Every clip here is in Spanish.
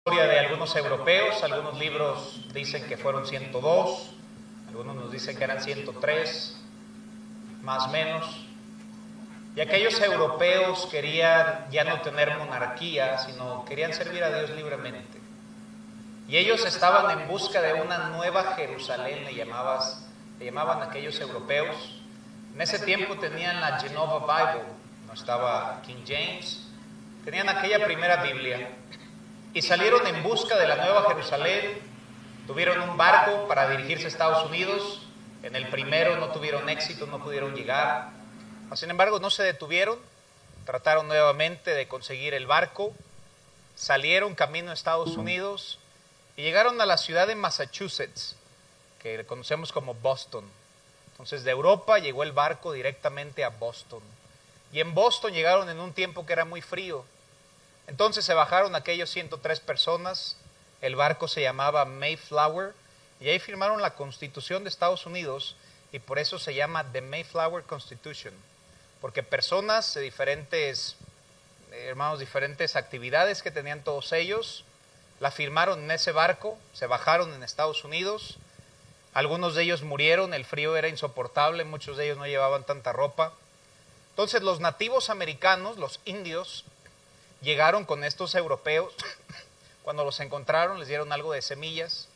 Historia de algunos europeos. Algunos libros dicen que fueron 102, algunos nos dicen que eran 103, más o menos. Y aquellos europeos querían ya no tener monarquía, sino querían servir a Dios libremente. Y ellos estaban en busca de una nueva Jerusalén, le llamaban aquellos europeos. En ese tiempo tenían la Genova Bible, no estaba King James, tenían aquella primera Biblia. Y salieron en busca de la nueva Jerusalén. Tuvieron un barco para dirigirse a Estados Unidos. En el primero no tuvieron éxito, no pudieron llegar. Sin embargo, no se detuvieron. Trataron nuevamente de conseguir el barco. Salieron camino a Estados Unidos y llegaron a la ciudad de Massachusetts, que conocemos como Boston. Entonces, de Europa llegó el barco directamente a Boston. Y en Boston llegaron en un tiempo que era muy frío. Entonces se bajaron aquellos 103 personas, el barco se llamaba Mayflower, y ahí firmaron la Constitución de Estados Unidos, y por eso se llama The Mayflower Constitution, porque personas de diferentes actividades que tenían todos ellos, la firmaron en ese barco, se bajaron en Estados Unidos, algunos de ellos murieron, el frío era insoportable, muchos de ellos no llevaban tanta ropa. Entonces los nativos americanos, los indios, llegaron con estos europeos. Cuando los encontraron les dieron algo de semillas,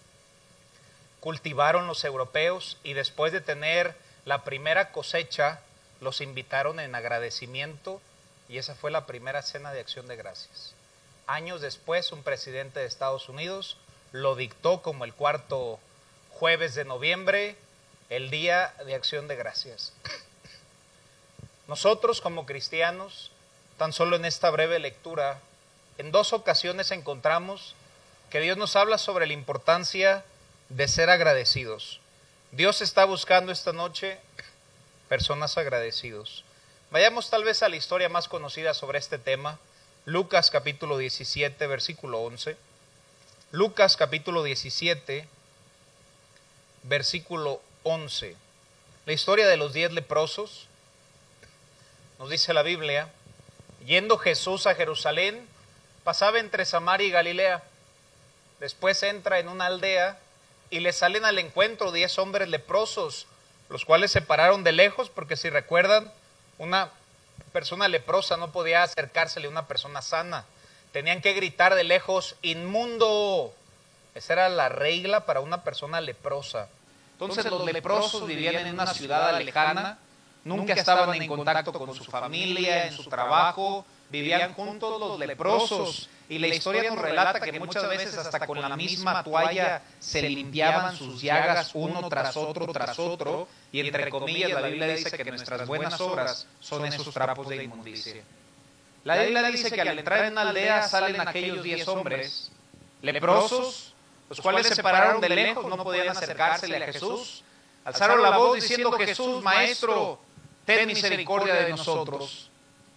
cultivaron los europeos y después de tener la primera cosecha los invitaron en agradecimiento y esa fue la primera cena de acción de gracias. Años después un presidente de Estados Unidos lo dictó como el cuarto jueves de noviembre, el Día de Acción de Gracias. Nosotros como cristianos, tan solo en esta breve lectura, en dos ocasiones encontramos que Dios nos habla sobre la importancia de ser agradecidos. Dios está buscando esta noche personas agradecidos. Vayamos tal vez a la historia más conocida sobre este tema, Lucas capítulo 17, versículo 11. Lucas capítulo 17, versículo 11. La historia de los 10 leprosos, nos dice la Biblia: yendo Jesús a Jerusalén, pasaba entre Samaria y Galilea. Después entra en una aldea y le salen al encuentro 10 hombres leprosos, los cuales se pararon de lejos, porque si recuerdan, una persona leprosa no podía acercársele a una persona sana. Tenían que gritar de lejos: ¡inmundo! Esa era la regla para una persona leprosa. Entonces los leprosos vivían en una ciudad lejana, nunca estaban en contacto con su familia, en su trabajo, vivían juntos los leprosos. Y la historia nos relata que muchas veces hasta con la misma toalla se limpiaban sus llagas uno tras otro. Y entre comillas la Biblia dice que nuestras buenas obras son esos trapos de inmundicia. La Biblia dice que al entrar en una aldea salen aquellos 10 hombres leprosos, los cuales se pararon de lejos, no podían acercársele a Jesús. Alzaron la voz diciendo: Jesús, Maestro, ten misericordia de nosotros.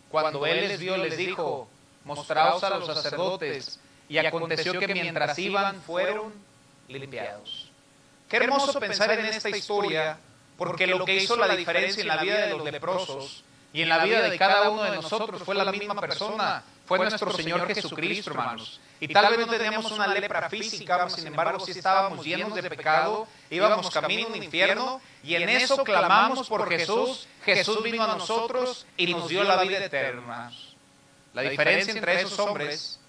Cuando él les vio, les dijo: mostraos a los sacerdotes. Y aconteció que mientras iban, fueron limpiados. Qué hermoso pensar en esta historia, porque lo que hizo la diferencia en la vida de los leprosos y en la vida de cada uno de nosotros fue la misma persona, fue nuestro Señor Jesucristo, hermanos. Y tal vez no teníamos una lepra física, sin embargo sí estábamos llenos de pecado, íbamos camino a un infierno, y en eso clamamos por Jesús. Jesús vino a nosotros y nos dio la vida eterna. La diferencia entre esos hombres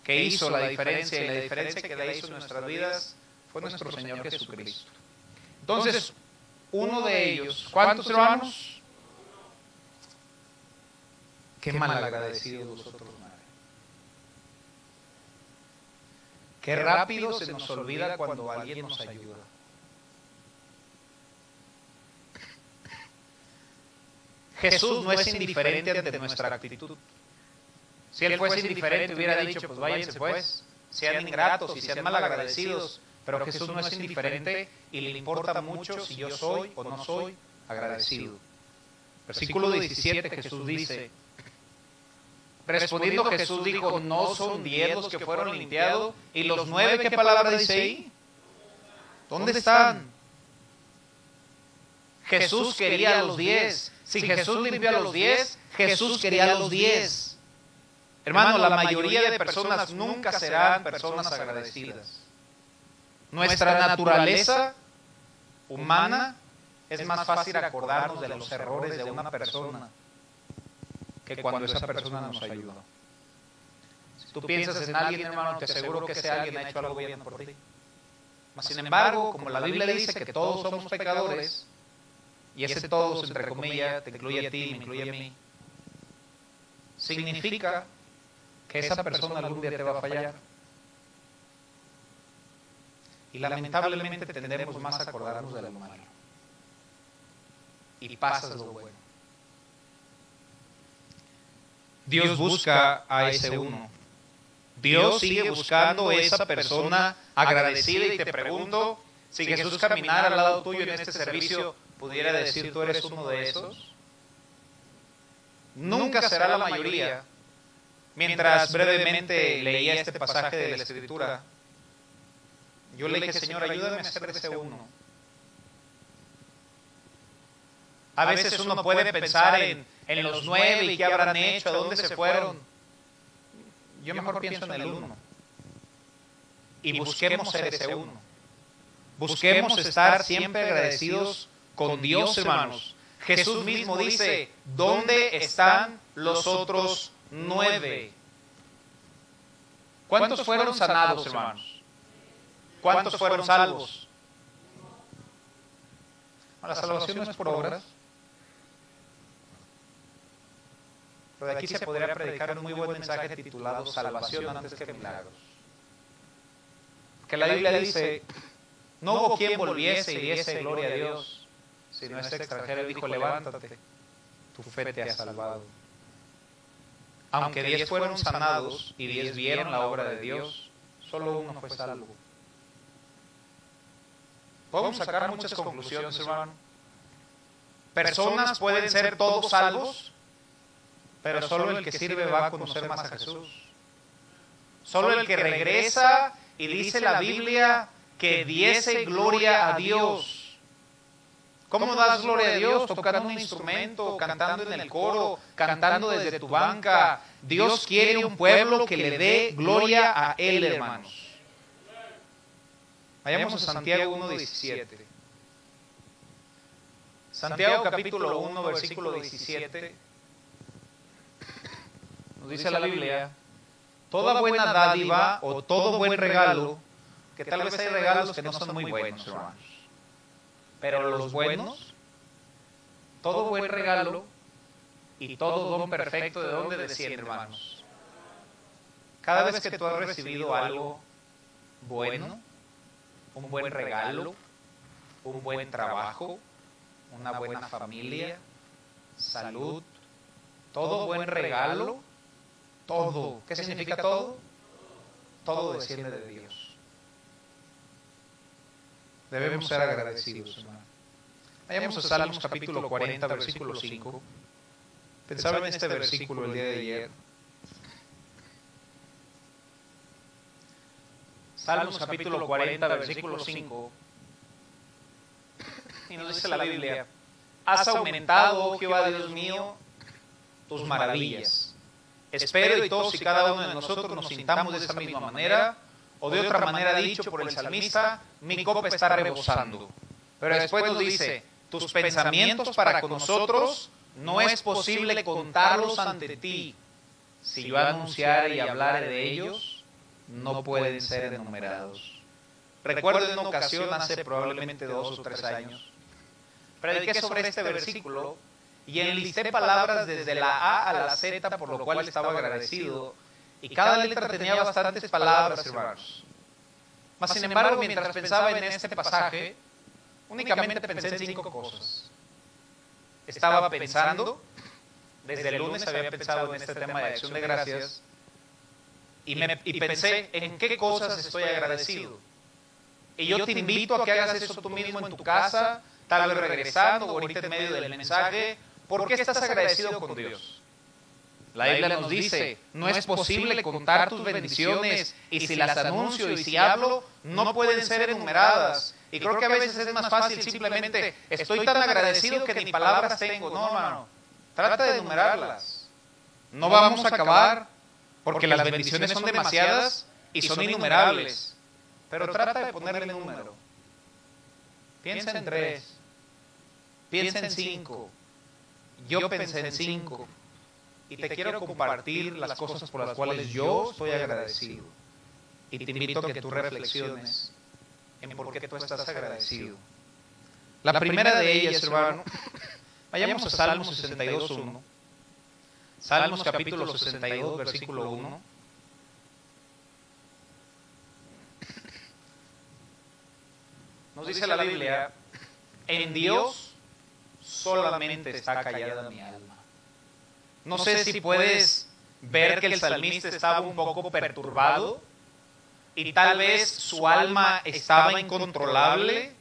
que hizo la diferencia y la diferencia que le hizo en nuestras vidas fue nuestro Señor Jesucristo. Entonces, uno de ellos, ¿cuántos hermanos? Qué malagradecidos vosotros, madre. Qué rápido se nos olvida cuando alguien nos ayuda. Jesús no es indiferente ante nuestra actitud. Si Él fuese indiferente hubiera dicho: pues váyanse pues, sean ingratos y sean malagradecidos. Pero Jesús no es indiferente y le importa mucho si yo soy o no soy agradecido. Versículo 17, Jesús dice: respondiendo Jesús dijo: ¿no son 10 los que fueron limpiados? ¿Y los 9 qué palabra dice ahí? ¿Dónde están? Jesús quería a los 10. Si Jesús limpió a los 10, Jesús quería a los 10. Hermano, la mayoría de personas nunca serán personas agradecidas. Nuestra naturaleza humana es más fácil acordarnos de los errores de una persona que cuando esa persona nos ayuda. Si tú piensas en alguien, hermano, te aseguro que ese alguien ha hecho algo bien por ti. Mas, sin embargo, como la Biblia dice que todos somos pecadores, y ese todos, entre comillas, te incluye a ti, me incluye a mí, significa que esa persona algún día te va a fallar. Y lamentablemente tendremos más a acordarnos de lo malo. Y pasas lo bueno. Dios busca a ese uno. Dios sigue buscando a esa persona agradecida, y te pregunto, si Jesús caminara al lado tuyo en este servicio, ¿pudiera decir tú eres uno de esos? Nunca será la mayoría. Mientras brevemente leía este pasaje de la Escritura, yo le dije, Señor, ayúdame a ser ese uno. A veces uno puede pensar en los 9 y qué habrán hecho, a dónde se fueron. Yo mejor pienso en el uno. Y busquemos ser ese uno. Busquemos estar siempre agradecidos con Dios, hermanos. Jesús mismo dice, ¿dónde están los otros 9? ¿Cuántos fueron sanados, hermanos? ¿Cuántos fueron salvos? La salvación no es por obras. Pero de aquí se podría predicar un muy buen mensaje titulado Salvación antes que milagros. Que la Biblia dice, no hubo quien volviese y diese gloria a Dios, sino este extranjero dijo, levántate, tu fe te ha salvado. Aunque 10 fueron sanados y 10 vieron la obra de Dios, solo uno fue salvo. Podemos sacar muchas conclusiones, hermano. Personas pueden ser todos salvos, pero solo el que sirve va a conocer más a Jesús. Solo el que regresa y dice la Biblia que diese gloria a Dios. ¿Cómo das gloria a Dios? Tocando un instrumento, cantando en el coro, cantando desde tu banca. Dios quiere un pueblo que le dé gloria a Él, hermanos. Vayamos a Santiago 1:17. Santiago capítulo 1, versículo 17. Nos dice la Biblia, toda buena dádiva o todo buen regalo, que tal vez hay regalos que no son muy buenos, hermanos. Pero los buenos, todo buen regalo y todo don perfecto, ¿de dónde desciende, hermanos? Cada vez que tú has recibido algo bueno, un buen regalo, un buen trabajo, una buena familia, salud, todo buen regalo, todo. ¿Qué significa todo? Todo desciende de Dios. Debemos ser agradecidos, hermano. Vayamos a Salmos capítulo 40, versículo 5. Pensaba en este versículo el día de ayer. Salmos capítulo 40, versículo 5. Y nos dice la Biblia, has aumentado, oh Jehová Dios mío, tus maravillas. Espero y todos y cada uno de nosotros nos sintamos de esa misma manera, o de otra manera dicho por el salmista, mi copa está rebosando. Pero después nos dice, tus pensamientos para con nosotros no es posible contarlos ante ti. Si yo anunciara y hablara de ellos, no pueden ser enumerados. Recuerdo en una ocasión, hace probablemente 2 o 3 años, prediqué sobre este versículo y enlisté palabras desde la A a la Z, por lo cual estaba agradecido. Y cada letra tenía bastantes palabras, hermanos. Mas, sin embargo, mientras pensaba en este pasaje, únicamente pensé en 5 cosas. Estaba pensando, desde el lunes había pensado en este tema de acción de gracias, y pensé en qué cosas estoy agradecido. Y yo te invito a que hagas eso tú mismo en tu casa, tal vez regresando o ahorita en medio del mensaje. ¿Por qué estás agradecido con Dios? La Biblia nos dice, no es posible contar tus bendiciones, y si las anuncio y si hablo, no pueden ser enumeradas. Y creo que a veces es más fácil simplemente, estoy tan agradecido que ni palabras tengo. No, hermano, trata de enumerarlas. No vamos a acabar. porque las bendiciones son demasiadas y son innumerables. Pero trata de ponerle número. Piensa en 3, piensa en 5, yo pensé en 5, y te quiero compartir las cosas por las cuales yo estoy agradecido. Y te invito a que tú reflexiones en por qué tú estás agradecido. La primera de ellas, hermano, vayamos a Salmos 62:1. Salmos capítulo 62, versículo 1. Nos dice la Biblia: en Dios solamente está callada mi alma. No sé si puedes ver que el salmista estaba un poco perturbado y tal vez su alma estaba incontrolable,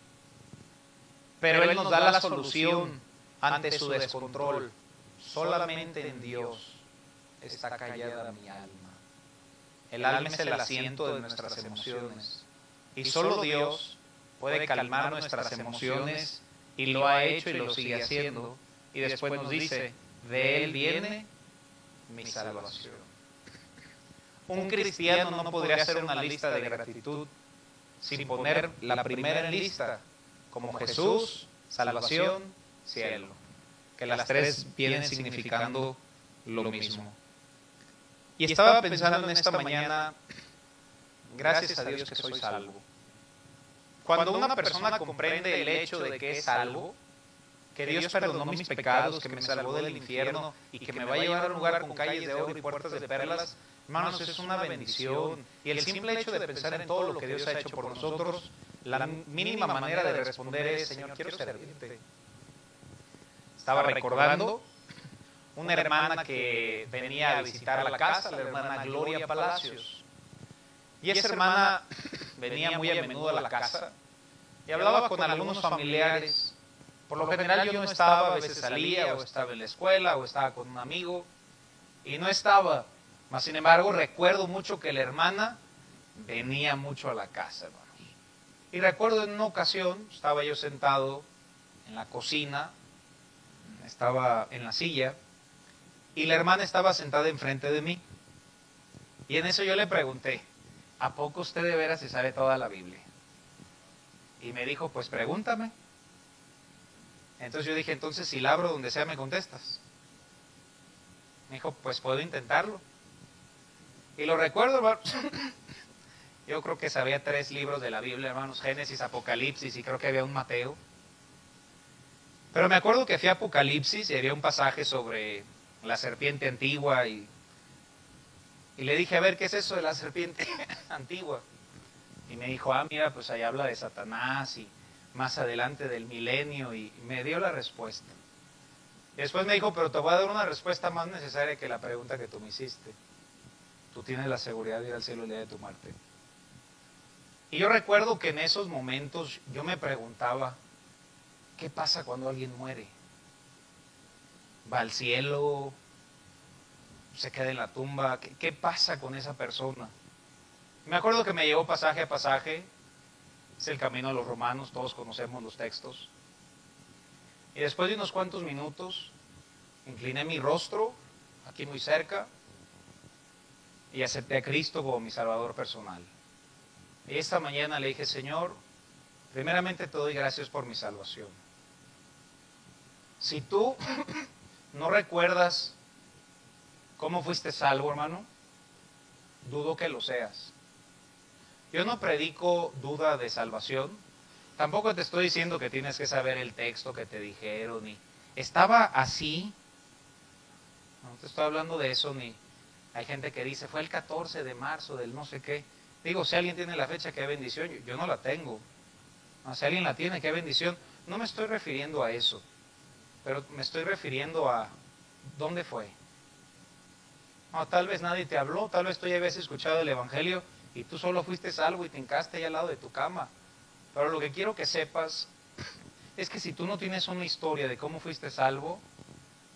pero él nos da la solución ante su descontrol. Solamente en Dios está callada mi alma. El alma es el asiento de nuestras emociones y solo Dios puede calmar nuestras emociones, y lo ha hecho y lo sigue haciendo. Y después nos dice: de Él viene mi salvación. Un cristiano no podría hacer una lista de gratitud sin poner la primera en lista como Jesús, salvación, cielo. Que las tres vienen significando lo mismo. Y estaba pensando en esta mañana, gracias a Dios que soy salvo. Cuando una persona comprende el hecho de que es salvo, que Dios perdonó mis pecados, que me salvó del infierno y que me va a llevar a un lugar con calles de oro y puertas de perlas, hermanos, es una bendición. Y el simple hecho de pensar en todo lo que Dios ha hecho por nosotros, la mínima manera de responder es: Señor, quiero servirte. Estaba recordando una hermana que venía a visitar la casa, la hermana Gloria Palacios. Y esa hermana venía muy a menudo a la casa y hablaba con algunos familiares. Por lo general yo no estaba, a veces salía, o estaba en la escuela, o estaba con un amigo, y no estaba. Mas, sin embargo, recuerdo mucho que la hermana venía mucho a la casa, hermanos. Y recuerdo en una ocasión, estaba yo sentado en la cocina, estaba en la silla, y la hermana estaba sentada enfrente de mí. Y en eso yo le pregunté: ¿a poco usted de veras se sabe toda la Biblia? Y me dijo: pues pregúntame. Entonces yo dije: entonces si la abro donde sea me contestas. Me dijo: pues puedo intentarlo. Y lo recuerdo, hermanos. Yo creo que sabía 3 libros de la Biblia, hermanos: Génesis, Apocalipsis, y creo que había un Mateo. Pero me acuerdo que fui a Apocalipsis y había un pasaje sobre la serpiente antigua, y le dije: a ver, ¿qué es eso de la serpiente antigua? Y me dijo: mira, pues ahí habla de Satanás y más adelante del milenio, y me dio la respuesta. Y después me dijo: pero te voy a dar una respuesta más necesaria que la pregunta que tú me hiciste. Tú tienes la seguridad de ir al cielo el día de tu muerte. Y yo recuerdo que en esos momentos yo me preguntaba: ¿qué pasa cuando alguien muere? ¿Va al cielo? ¿Se queda en la tumba? ¿Qué pasa con esa persona? Me acuerdo que me llevó pasaje a pasaje. Es el camino a los Romanos, todos conocemos los textos. Y después de unos cuantos minutos, incliné mi rostro, aquí muy cerca, y acepté a Cristo como mi Salvador personal. Y esta mañana le dije: Señor, primeramente te doy gracias por mi salvación. Si tú no recuerdas cómo fuiste salvo, hermano, dudo que lo seas. Yo no predico duda de salvación. Tampoco te estoy diciendo que tienes que saber el texto que te dijeron. Ni estaba así. No te estoy hablando de eso. Ni hay gente que dice: fue el 14 de marzo del no sé qué. Digo, si alguien tiene la fecha, qué bendición. Yo no la tengo. No, si alguien la tiene, qué bendición. No me estoy refiriendo a eso. Pero me estoy refiriendo a ¿dónde fue? No, tal vez nadie te habló. Tal vez tú ya habías escuchado el Evangelio y tú solo fuiste salvo y te hincaste ahí al lado de tu cama. Pero lo que quiero que sepas es que si tú no tienes una historia de cómo fuiste salvo,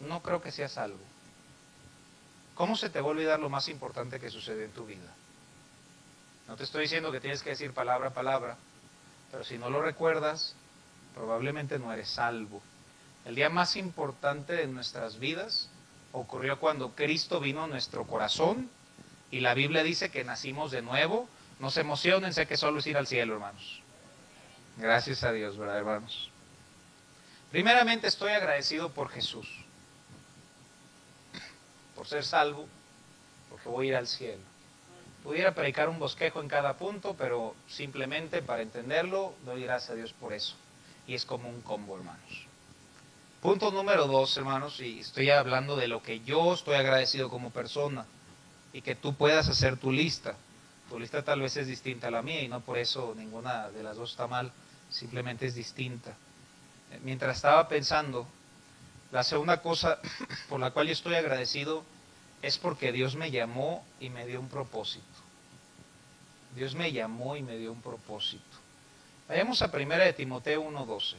no creo que seas salvo. ¿Cómo se te va a olvidar lo más importante que sucede en tu vida? No te estoy diciendo que tienes que decir palabra a palabra, pero si no lo recuerdas, probablemente no eres salvo. El día más importante de nuestras vidas ocurrió cuando Cristo vino a nuestro corazón Y la Biblia dice que nacimos de nuevo. No se emocionen, sé que solo es ir al cielo, hermanos. Gracias a Dios, ¿verdad, hermanos? Primeramente estoy agradecido por Jesús, por ser salvo, porque voy a ir al cielo. Pudiera predicar un bosquejo en cada punto, pero simplemente para entenderlo, doy gracias a Dios por eso. Y es como un combo, hermanos. Punto número 2, hermanos, y estoy hablando de lo que yo estoy agradecido como persona, y que tú puedas hacer tu lista. Tu lista tal vez es distinta a la mía, y no por eso ninguna de las dos está mal, simplemente es distinta. Mientras estaba pensando, la segunda cosa por la cual yo estoy agradecido es porque Dios me llamó y me dio un propósito. Dios me llamó y me dio un propósito. Vayamos a 1 de Timoteo 1:12.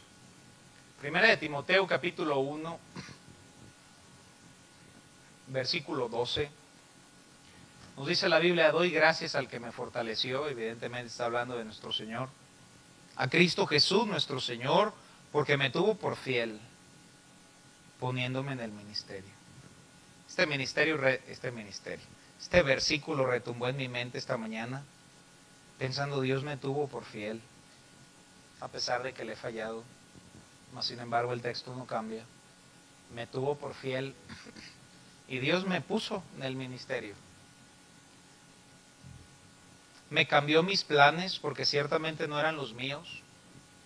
1 de Timoteo capítulo 1, versículo 12. Nos dice la Biblia: doy gracias al que me fortaleció. Evidentemente está hablando de nuestro Señor. A Cristo Jesús nuestro Señor, porque me tuvo por fiel, poniéndome en el ministerio. Este versículo retumbó en mi mente esta mañana, pensando: Dios me tuvo por fiel, a pesar de que le he fallado. Mas sin embargo el texto no cambia. Me tuvo por fiel y Dios me puso en el ministerio. Me cambió mis planes, porque ciertamente no eran los míos.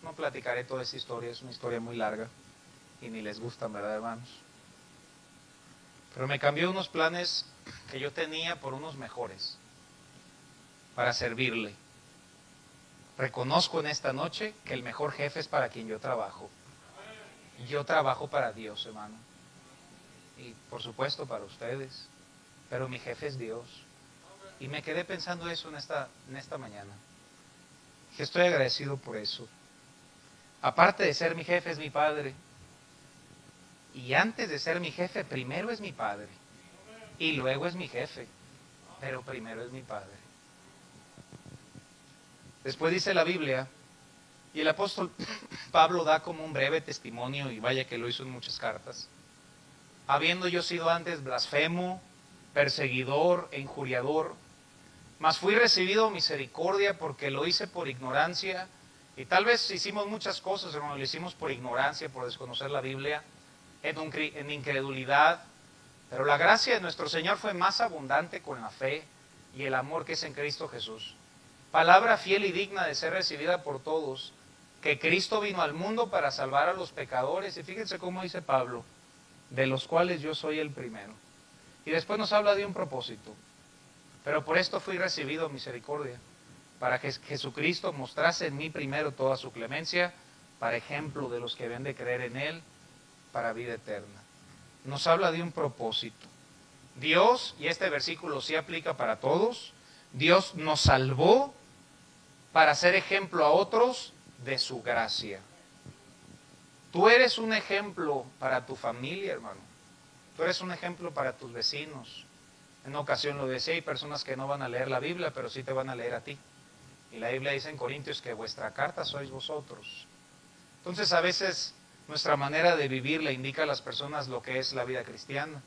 No platicaré toda esa historia, es una historia muy larga y ni les gustan, ¿verdad, hermanos? Pero me cambió unos planes que yo tenía por unos mejores, para servirle. Reconozco en esta noche que el mejor jefe es para quien yo trabajo. Yo trabajo para Dios, hermano. Y por supuesto para ustedes. Pero mi jefe es Dios. Y me quedé pensando eso en esta mañana. Que estoy agradecido por eso. Aparte de ser mi jefe, es mi padre. Y antes de ser mi jefe, primero es mi padre. Y luego es mi jefe. Pero primero es mi padre. Después dice la Biblia, y el apóstol Pablo da como un breve testimonio, y vaya que lo hizo en muchas cartas. Habiendo yo sido antes blasfemo, perseguidor e injuriador, mas fui recibido misericordia porque lo hice por ignorancia. Y tal vez hicimos muchas cosas, hermano, lo hicimos por ignorancia, por desconocer la Biblia, en incredulidad. Pero la gracia de nuestro Señor fue más abundante con la fe y el amor que es en Cristo Jesús. Palabra fiel y digna de ser recibida por todos, que Cristo vino al mundo para salvar a los pecadores. Y fíjense cómo dice Pablo: de los cuales yo soy el primero. Y después nos habla de un propósito. Pero por esto fui recibido misericordia, para que Jesucristo mostrase en mí primero toda su clemencia, para ejemplo de los que deben de creer en Él, para vida eterna. Nos habla de un propósito. Dios, y este versículo sí aplica para todos, Dios nos salvó para ser ejemplo a otros de su gracia. Tú eres un ejemplo para tu familia, hermano. Tú eres un ejemplo para tus vecinos. En una ocasión lo decía, hay personas que no van a leer la Biblia, pero sí te van a leer a ti. Y la Biblia dice en Corintios que vuestra carta sois vosotros. Entonces a veces nuestra manera de vivir le indica a las personas lo que es la vida cristiana.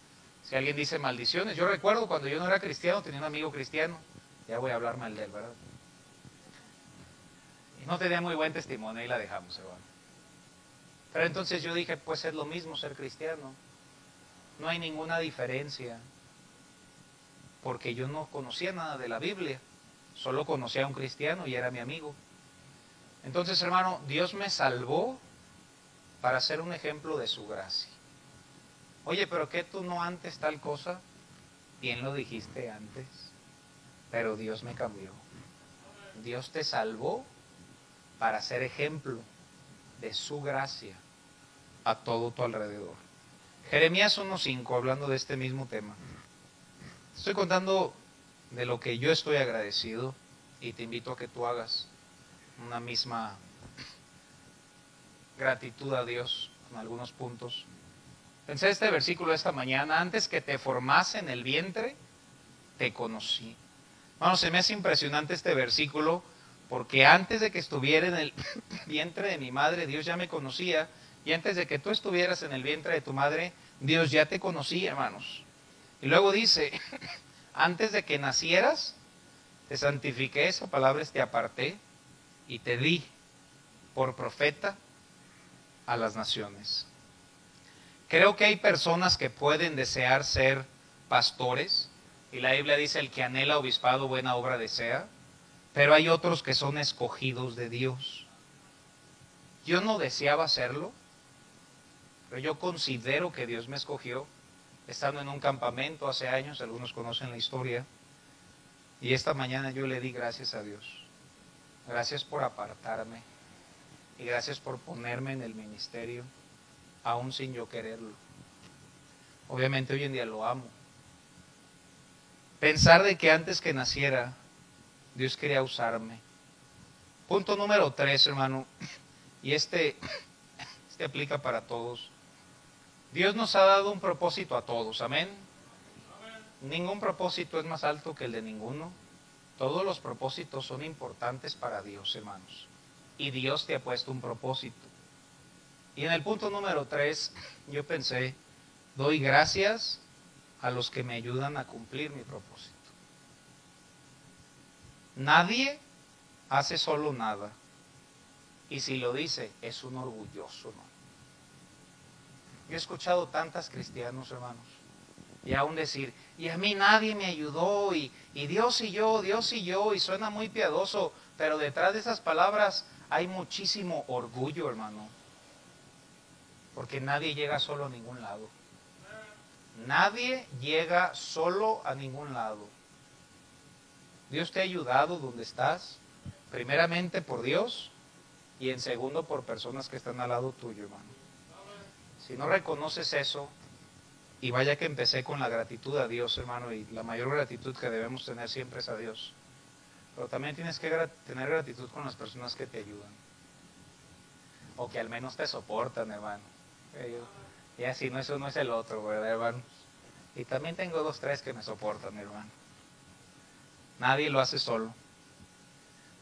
Si alguien dice maldiciones, yo recuerdo cuando yo no era cristiano, tenía un amigo cristiano, ya voy a hablar mal de él, ¿verdad? Y no tenía muy buen testimonio y la dejamos, hermano. Pero entonces yo dije, pues es lo mismo ser cristiano. No hay ninguna diferencia. Porque yo no conocía nada de la Biblia. Solo conocía a un cristiano y era mi amigo. Entonces, hermano, Dios me salvó para ser un ejemplo de su gracia. Oye, pero ¿qué tú no antes tal cosa? Bien lo dijiste antes. Pero Dios me cambió. Dios te salvó para ser ejemplo de su gracia a todo tu alrededor. Jeremías 1:5, hablando de este mismo tema. Estoy contando de lo que yo estoy agradecido y te invito a que tú hagas una misma gratitud a Dios en algunos puntos. Pensé este versículo esta mañana: antes que te formase en el vientre, te conocí. Bueno, se me hace impresionante este versículo, porque antes de que estuviera en el vientre de mi madre, Dios ya me conocía, y antes de que tú estuvieras en el vientre de tu madre, Dios ya te conocía, hermanos. Y luego dice, antes de que nacieras, te santifiqué, esa palabra es te aparté, y te di por profeta a las naciones. Creo que hay personas que pueden desear ser pastores, y la Biblia dice, el que anhela obispado, buena obra desea, pero hay otros que son escogidos de Dios. Yo no deseaba serlo, pero yo considero que Dios me escogió, estando en un campamento hace años, algunos conocen la historia, y esta mañana yo le di gracias a Dios. Gracias por apartarme, y gracias por ponerme en el ministerio, aún sin yo quererlo. Obviamente hoy en día lo amo. Pensar de que antes que naciera, Dios quería usarme. Punto número 3, hermano, y este aplica para todos. Dios nos ha dado un propósito a todos, amén. Ningún propósito es más alto que el de ninguno. Todos los propósitos son importantes para Dios, hermanos. Y Dios te ha puesto un propósito. Y en el punto número 3, yo pensé, doy gracias a los que me ayudan a cumplir mi propósito. Nadie hace solo nada. Y si lo dice, es un orgulloso, ¿no? Yo he escuchado tantas cristianos, hermanos, y aún decir, y a mí nadie me ayudó, y Dios y yo, y suena muy piadoso, pero detrás de esas palabras hay muchísimo orgullo, hermano. Porque nadie llega solo a ningún lado. Nadie llega solo a ningún lado. Dios te ha ayudado donde estás, primeramente por Dios, y en segundo por personas que están al lado tuyo, hermano. Si no reconoces eso, y vaya que empecé con la gratitud a Dios, hermano, y la mayor gratitud que debemos tener siempre es a Dios. Pero también tienes que tener gratitud con las personas que te ayudan. O que al menos te soportan, hermano. Y así, no, eso no es el otro, ¿verdad, hermano? Y también tengo 2, 3 que me soportan, hermano. Nadie lo hace solo.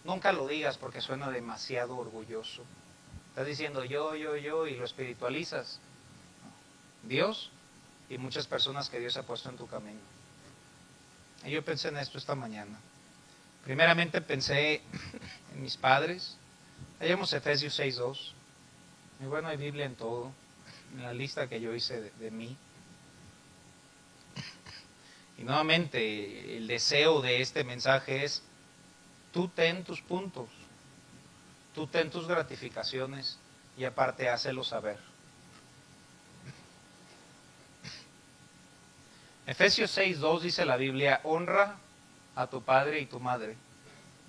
Nunca lo digas porque suena demasiado orgulloso. Estás diciendo yo, y lo espiritualizas. Dios y muchas personas que Dios ha puesto en tu camino. Y yo pensé en esto esta mañana. Primeramente pensé en mis padres. Leemos Efesios 6:2. Y bueno, hay Biblia en todo, en la lista que yo hice de mí. Y nuevamente, el deseo de este mensaje es, tú ten tus puntos, tú ten tus gratificaciones y aparte hácelo saber. Efesios 6:2 dice la Biblia, honra a tu padre y tu madre,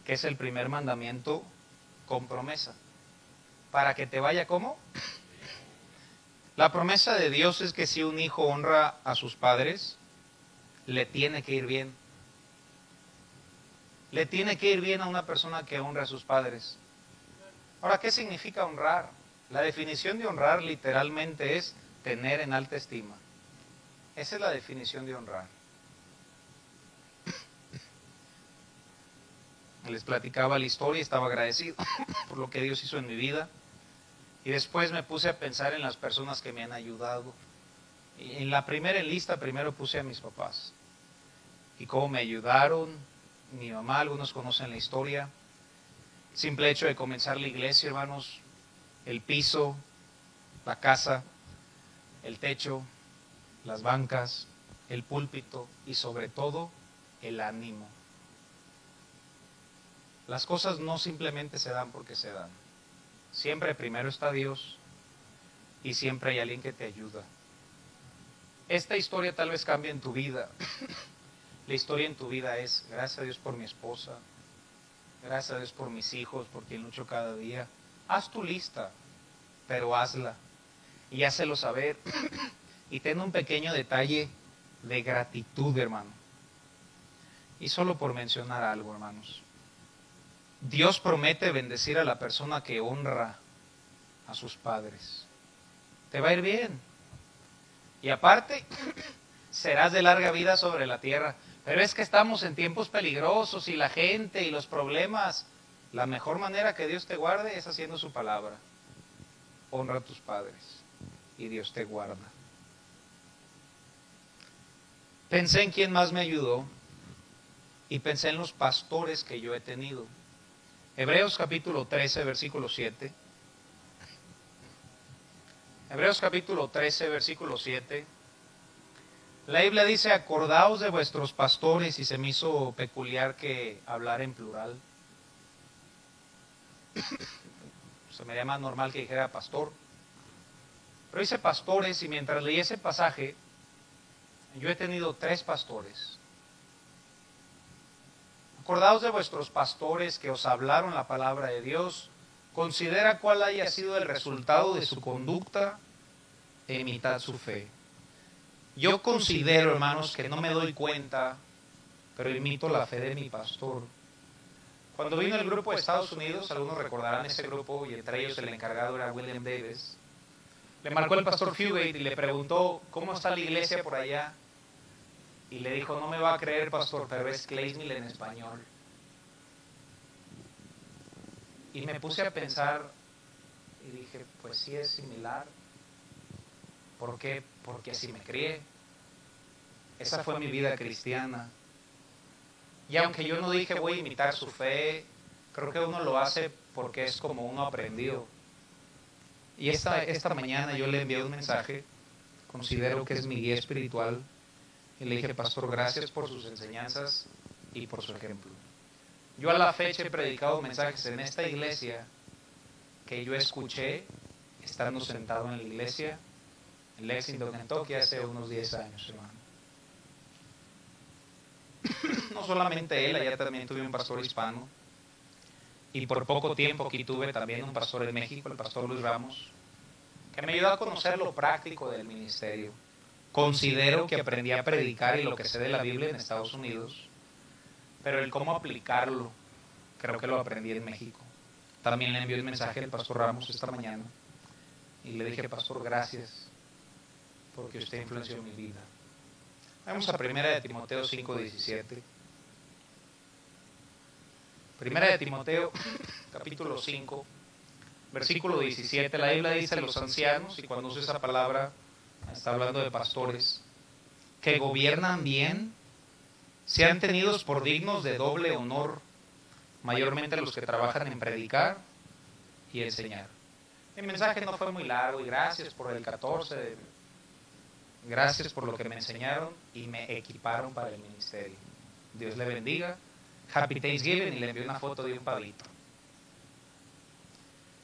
que es el primer mandamiento con promesa. Para que te vaya, ¿cómo? La promesa de Dios es que si un hijo honra a sus padres, le tiene que ir bien. Le tiene que ir bien a una persona que honra a sus padres. Ahora, ¿qué significa honrar? La definición de honrar literalmente es tener en alta estima. Esa es la definición de honrar. Les platicaba la historia, estaba agradecido por lo que Dios hizo en mi vida. Y después me puse a pensar en las personas que me han ayudado. Y en la primera lista, primero puse a mis papás. Y cómo me ayudaron. Mi mamá, algunos conocen la historia. Simple hecho de comenzar la iglesia, hermanos. El piso, la casa, el techo, las bancas, el púlpito y sobre todo el ánimo. Las cosas no simplemente se dan porque se dan. Siempre primero está Dios y siempre hay alguien que te ayuda. Esta historia tal vez cambie en tu vida. La historia en tu vida es, gracias a Dios por mi esposa, gracias a Dios por mis hijos, por quien lucho cada día. Haz tu lista, pero hazla y hácelo saber. Y ten un pequeño detalle de gratitud, hermano. Y solo por mencionar algo, hermanos. Dios promete bendecir a la persona que honra a sus padres. Te va a ir bien. Y aparte, serás de larga vida sobre la tierra. Pero es que estamos en tiempos peligrosos y la gente y los problemas. La mejor manera que Dios te guarde es haciendo su palabra. Honra a tus padres y Dios te guarda. Pensé en quién más me ayudó y pensé en los pastores que yo he tenido. Hebreos capítulo 13, versículo 7. Hebreos capítulo 13, versículo 7. La Biblia dice, acordaos de vuestros pastores, y se me hizo peculiar que hablar en plural. Se me haría más normal que dijera pastor. Pero dice pastores, y mientras leí ese pasaje, yo he tenido 3 pastores. Acordaos de vuestros pastores que os hablaron la palabra de Dios. Considera cuál haya sido el resultado de su conducta e imitad su fe. Yo considero, hermanos, que no me doy cuenta, pero imito la fe de mi pastor. Cuando vino el grupo de Estados Unidos, algunos recordarán ese grupo, y entre ellos el encargado era William Davis. Le marcó el pastor Fugate y le preguntó, ¿cómo está la iglesia por allá? Y le dijo, no me va a creer, pastor, pero es Claysville en español. Y me puse a pensar y dije, pues sí es similar. ¿Por qué? Porque así me crié. Esa fue mi vida cristiana. Y aunque yo no dije voy a imitar su fe, creo que uno lo hace porque es como uno aprendió. Y esta mañana yo le envié un mensaje, considero que es mi guía espiritual, y le dije, pastor, gracias por sus enseñanzas y por su ejemplo. Yo a la fecha he predicado mensajes en esta iglesia que yo escuché estando sentado en la iglesia en Lexington, Kentucky, hace unos 10 años, hermano. No solamente él, allá también tuve un pastor hispano. Y por poco tiempo aquí tuve también un pastor en México, el pastor Luis Ramos, que me ayudó a conocer lo práctico del ministerio. Considero que aprendí a predicar y lo que sé de la Biblia en Estados Unidos, pero el cómo aplicarlo, creo que lo aprendí en México. También le envié un mensaje al pastor Ramos esta mañana y le dije, pastor, gracias, porque usted influenció mi vida. Vamos a 1 de Timoteo 5:17. 1 de Timoteo, capítulo 5, versículo 17. La Biblia dice a los ancianos, y cuando usa esa palabra, está hablando de pastores, que gobiernan bien, sean tenidos por dignos de doble honor, mayormente los que trabajan en predicar y enseñar. Mi mensaje no fue muy largo, y gracias por el 14, gracias por lo que me enseñaron y me equiparon para el ministerio. Dios le bendiga. Happy Thanksgiving, y le envié una foto de un pavito.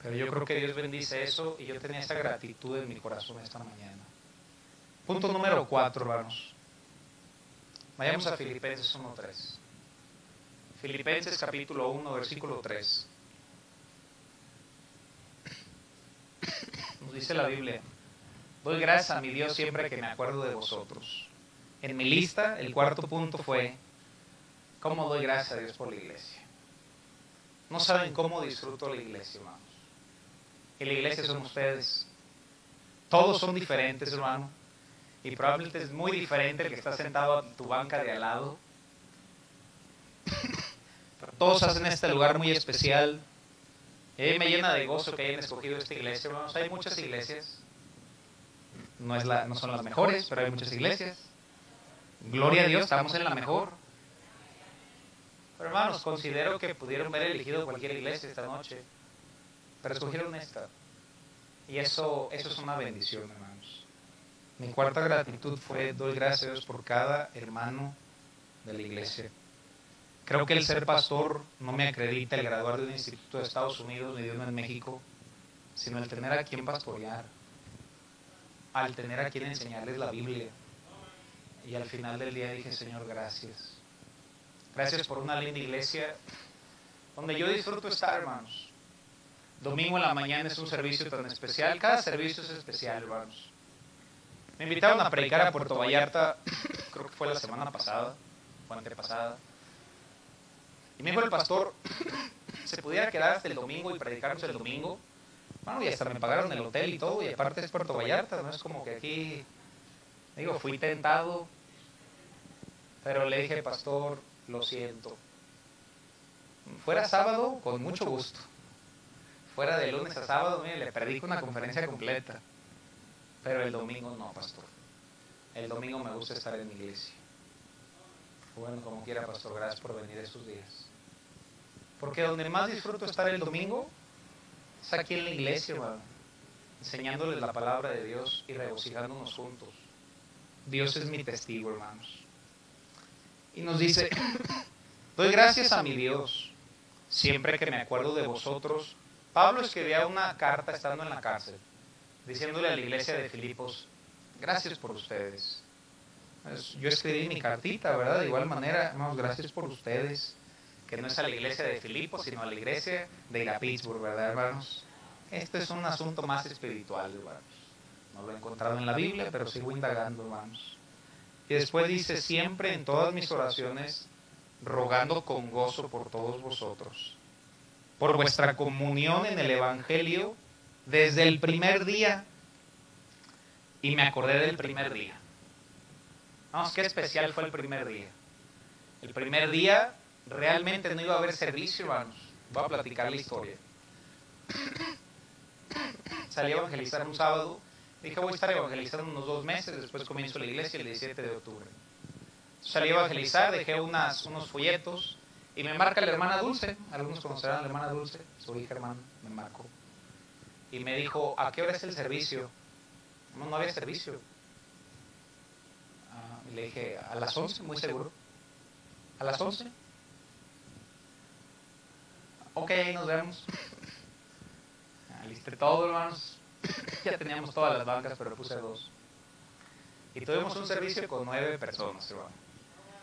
Pero yo creo que Dios bendice eso, y yo tenía esa gratitud en mi corazón esta mañana. Punto número 4, hermanos. Vayamos a Filipenses 1:3. Filipenses capítulo 1, versículo 3. Nos dice la Biblia, doy gracias a mi Dios siempre que me acuerdo de vosotros. En mi lista, el 4.º punto fue, ¿cómo doy gracias a Dios por la iglesia? No saben cómo disfruto la iglesia, hermanos. Y la iglesia son ustedes. Todos son diferentes, hermano. Y probablemente es muy diferente el que está sentado a tu banca de al lado. Pero todos hacen este lugar muy especial. Y a mí me llena de gozo que hayan escogido esta iglesia, hermanos. Hay muchas iglesias. No son las mejores, pero hay muchas iglesias. Gloria a Dios, estamos en la mejor. Pero hermanos, considero que pudieron haber elegido cualquier iglesia esta noche, pero escogieron esta. Y eso es una bendición, hermanos. Mi cuarta gratitud fue, doy gracias a Dios por cada hermano de la iglesia. Creo que el ser pastor no me acredita el graduar de un instituto de Estados Unidos ni de uno en México, sino el tener a quien pastorear, al tener a quien enseñarles la Biblia. Y al final del día dije, Señor, gracias. Gracias por una linda iglesia donde yo disfruto estar, hermanos. Domingo en la mañana es un servicio tan especial. Cada servicio es especial, hermanos. Me invitaron a predicar a Puerto Vallarta, creo que fue la semana pasada o antepasada. Y me dijo el pastor, ¿se pudiera quedar hasta el domingo y predicarnos el domingo? Bueno, y hasta me pagaron el hotel y todo, y aparte es Puerto Vallarta, no es como que aquí, digo, fui tentado, pero le dije, pastor, lo siento. Fuera sábado, con mucho gusto. Fuera de lunes a sábado, mire, le predico una conferencia completa. Pero el domingo no, pastor. El domingo me gusta estar en mi iglesia. Bueno, como quiera, pastor, gracias por venir esos días. Porque donde más disfruto estar el domingo es aquí en la iglesia, hermano, enseñándoles la palabra de Dios y regocijándonos juntos. Dios es mi testigo, hermanos. Y nos dice, doy gracias a mi Dios, siempre que me acuerdo de vosotros. Pablo escribía una carta estando en la cárcel, diciéndole a la iglesia de Filipos, gracias por ustedes. Yo escribí mi cartita, ¿verdad? De igual manera, hermanos, gracias por ustedes, que no es a la iglesia de Filipos, sino a la iglesia de la Pittsburgh, ¿verdad, hermanos? Este es un asunto más espiritual, hermanos. No lo he encontrado en la Biblia, pero sigo indagando, hermanos. Y después dice, siempre en todas mis oraciones, rogando con gozo por todos vosotros, por vuestra comunión en el Evangelio desde el primer día. Y me acordé del primer día. Vamos, qué especial fue el primer día. El primer día realmente no iba a haber servicio, hermanos. Voy a platicar la historia. Salí a evangelizar un sábado. Dije, voy a estar evangelizando unos 2 meses. Después comienzo la iglesia el 17 de octubre. Salí a evangelizar, dejé unos folletos. Y me marca la hermana Dulce. Algunos conocerán a la hermana Dulce. Su hija, hermano, me marcó. Y me dijo, ¿a qué hora es el servicio? No había servicio. Y le dije, a las 11, muy seguro. ¿A las 11? Ok, nos vemos. Alisté todo, hermanos. Ya teníamos todas las bancas, pero puse 2. Y tuvimos un servicio con 9 personas, hermano.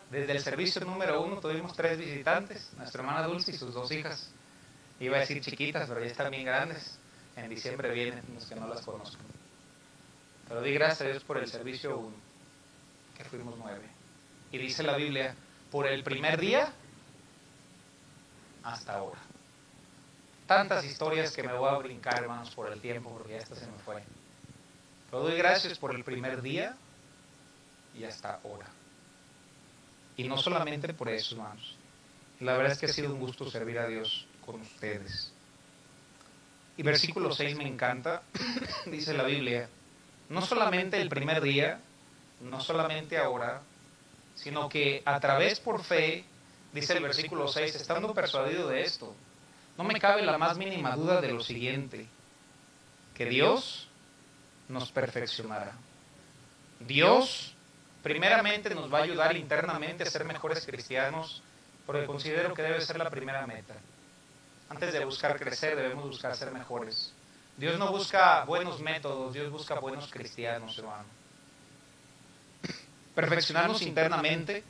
Desde el servicio número 1 tuvimos 3 visitantes, nuestra hermana Dulce y sus 2 hijas. Iba a decir chiquitas, pero ya están bien grandes. En diciembre vienen los que no las conozcan. Pero di gracias a Dios por el servicio 1, que fuimos 9. Y dice la Biblia, por el primer día hasta ahora. Tantas historias que me voy a brincar, hermanos, por el tiempo, porque ya esta se me fue. Pero doy gracias por el primer día y hasta ahora. Y no solamente por eso, hermanos. La verdad es que ha sido un gusto servir a Dios con ustedes. Y versículo 6 me encanta. Dice la Biblia, no solamente el primer día, no solamente ahora, sino que a través por fe, dice el versículo 6, estando persuadido de esto, no me cabe la más mínima duda de lo siguiente, que Dios nos perfeccionará. Dios primeramente nos va a ayudar internamente a ser mejores cristianos, porque considero que debe ser la primera meta. Antes de buscar crecer, debemos buscar ser mejores. Dios no busca buenos métodos, Dios busca buenos cristianos, hermano. Perfeccionarnos internamente,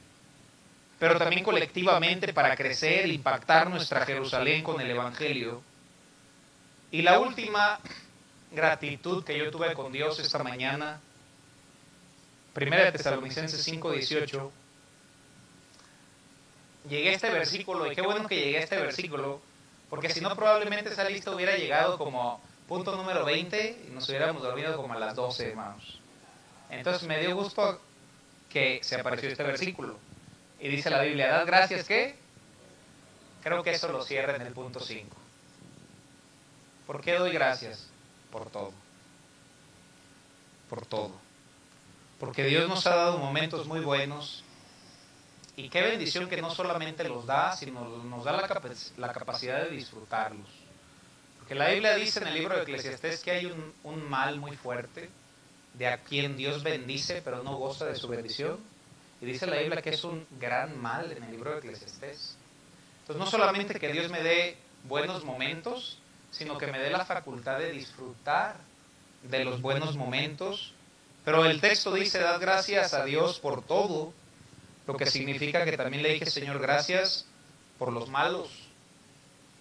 pero también colectivamente para crecer e impactar nuestra Jerusalén con el Evangelio. Y la última gratitud que yo tuve con Dios esta mañana, 1 Tesalonicenses 5:18, llegué a este versículo, y qué bueno que llegué a este versículo, porque si no probablemente esa lista hubiera llegado como punto número 20 y nos hubiéramos dormido como a las 12, hermanos. Entonces me dio gusto que se apareció este versículo. Y dice la Biblia, ¿dad gracias qué? Creo que eso lo cierra en el punto 5. ¿Por qué doy gracias? Por todo. Por todo. Porque Dios nos ha dado momentos muy buenos. Y qué bendición que no solamente los da, sino nos da la capacidad de disfrutarlos. Porque la Biblia dice en el libro de Eclesiastés que hay un mal muy fuerte, de a quien Dios bendice, pero no goza de su bendición. Y dice la Biblia que es un gran mal en el libro de Eclesiastés. Entonces no solamente que Dios me dé buenos momentos, sino que me dé la facultad de disfrutar de los buenos momentos. Pero el texto dice, dad gracias a Dios por todo, lo que significa que también le dije, Señor, gracias por los malos,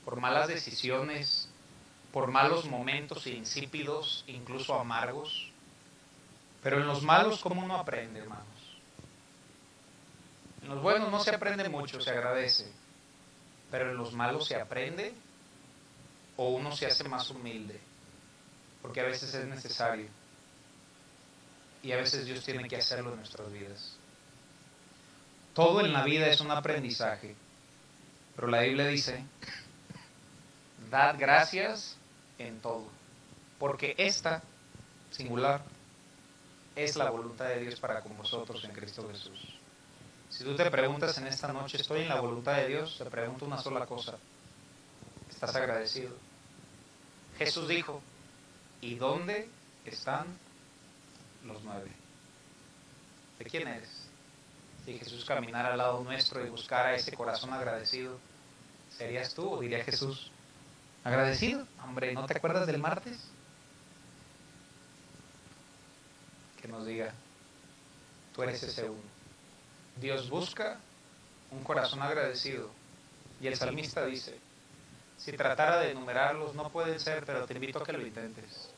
por malas decisiones, por malos momentos insípidos, incluso amargos. Pero en los malos, ¿cómo uno aprende, hermanos? En los buenos no se aprende mucho, se agradece. Pero en los malos se aprende o uno se hace más humilde. Porque a veces es necesario. Y a veces Dios tiene que hacerlo en nuestras vidas. Todo en la vida es un aprendizaje. Pero la Biblia dice, dad gracias en todo. Porque esta, singular, es la voluntad de Dios para con vosotros en Cristo Jesús. Si tú te preguntas en esta noche, ¿estoy en la voluntad de Dios? Te pregunto una sola cosa. ¿Estás agradecido? Jesús dijo, ¿y dónde están los 9? ¿De quién eres? Si Jesús caminara al lado nuestro y buscara ese corazón agradecido, ¿serías tú o diría Jesús, agradecido? Hombre, ¿no te acuerdas del martes? Que nos diga, tú eres ese uno. Dios busca un corazón agradecido. Y el salmista dice, si tratara de enumerarlos, no pueden ser, pero te invito a que lo intentes.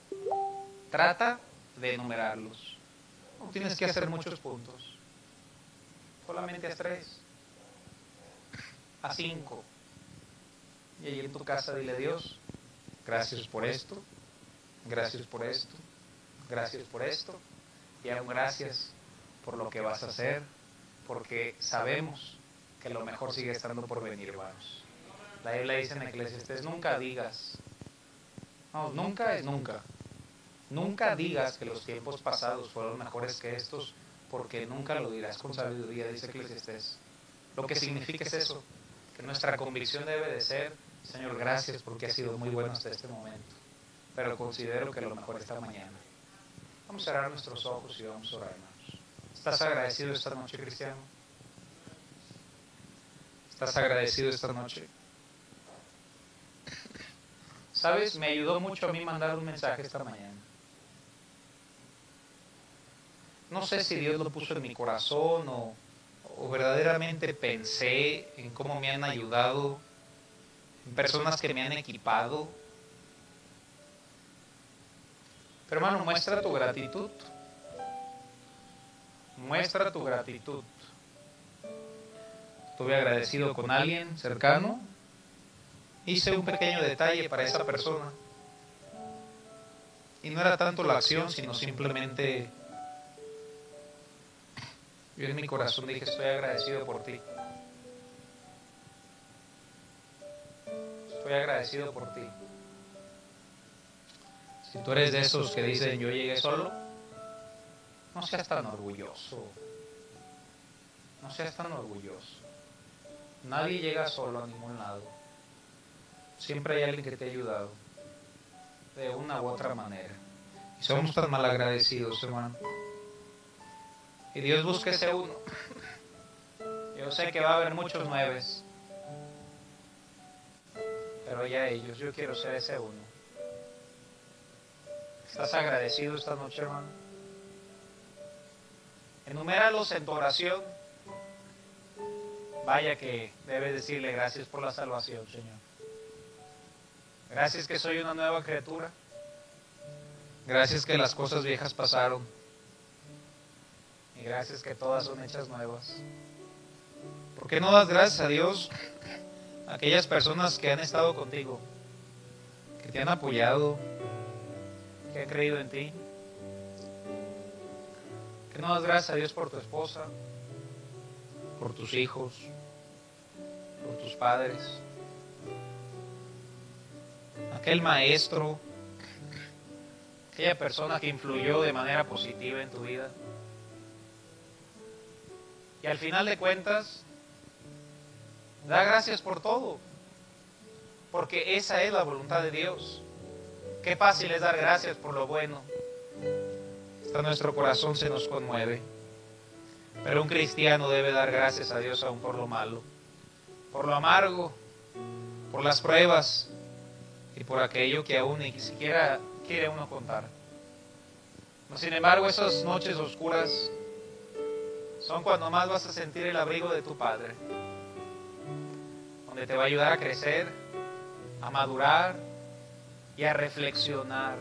Trata de enumerarlos. No tienes que hacer muchos puntos. Solamente haz 3. Haz 5. Y ahí en tu casa dile a Dios, gracias por esto, gracias por esto, gracias por esto, y aún gracias por lo que vas a hacer, porque sabemos que lo mejor sigue estando por venir, hermanos. La Biblia dice en Eclesiastés, nunca digas, no, nunca es nunca. Nunca digas que los tiempos pasados fueron mejores que estos, porque nunca lo dirás con sabiduría, dice Eclesiastés. Lo que significa es eso, que nuestra convicción debe de ser, Señor, gracias porque ha sido muy bueno hasta este momento, pero considero que lo mejor está mañana. Vamos a cerrar nuestros ojos y vamos a orar, hermanos. ¿Estás agradecido esta noche, cristiano? ¿Estás agradecido esta noche? ¿Sabes? Me ayudó mucho a mí mandar un mensaje esta mañana. No sé si Dios lo puso en mi corazón o verdaderamente pensé en cómo me han ayudado, en personas que me han equipado. Pero hermano, muestra tu gratitud. Muestra tu gratitud. Estuve agradecido con alguien cercano. Hice un pequeño detalle para esa persona. Y no era tanto la acción, sino simplemente yo en mi corazón dije, estoy agradecido por ti. Estoy agradecido por ti. Si tú eres de esos que dicen, yo llegué solo, no seas tan orgulloso. No seas tan orgulloso. Nadie llega solo a ningún lado. Siempre hay alguien que te ha ayudado, de una u otra manera. Y somos tan mal agradecidos, hermano. Y Dios busca ese uno. Yo sé que va a haber muchos 9, pero ya ellos, yo quiero ser ese uno. ¿Estás agradecido esta noche, hermano? Enuméralos en tu oración. Vaya que debes decirle gracias por la salvación, Señor. Gracias que soy una nueva criatura. Gracias que las cosas viejas pasaron. Y gracias que todas son hechas nuevas. ¿Por qué no das gracias a Dios a aquellas personas que han estado contigo, que te han apoyado, que han creído en ti? ¿Por qué no das gracias a Dios por tu esposa, por tus hijos, por tus padres? Aquel maestro, aquella persona que influyó de manera positiva en tu vida. Y al final de cuentas, da gracias por todo, porque esa es la voluntad de Dios. Qué fácil es dar gracias por lo bueno. Hasta nuestro corazón se nos conmueve. Pero un cristiano debe dar gracias a Dios aún por lo malo, por lo amargo, por las pruebas y por aquello que aún ni siquiera quiere uno contar. Sin embargo, esas noches oscuras son cuando más vas a sentir el abrigo de tu Padre, donde te va a ayudar a crecer, a madurar y a reflexionar.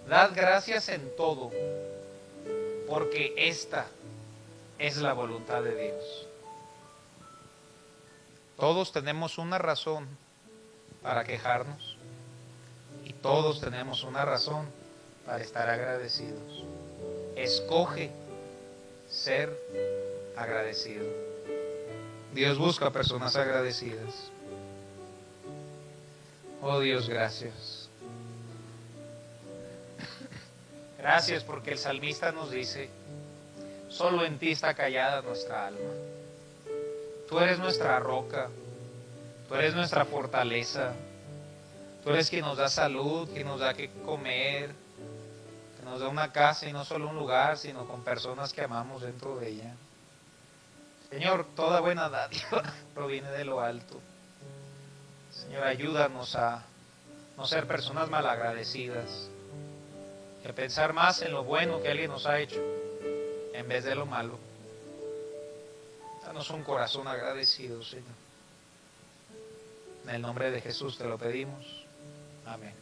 Dad gracias en todo, porque esta es la voluntad de Dios. Todos tenemos una razón para quejarnos y todos tenemos una razón para estar agradecidos. Escoge ser agradecido. Dios busca personas agradecidas. Oh Dios, gracias. Gracias porque el salmista nos dice, Solo en ti está callada nuestra alma. Tú eres nuestra roca, tú eres nuestra fortaleza, tú eres quien nos da salud, quien nos da que comer, que nos da una casa y no solo un lugar, sino con personas que amamos dentro de ella. Señor, toda buena dádiva proviene de lo alto. Señor, ayúdanos a no ser personas malagradecidas, y a pensar más en lo bueno que alguien nos ha hecho en vez de lo malo. Danos un corazón agradecido, Señor. En el nombre de Jesús te lo pedimos. Amén.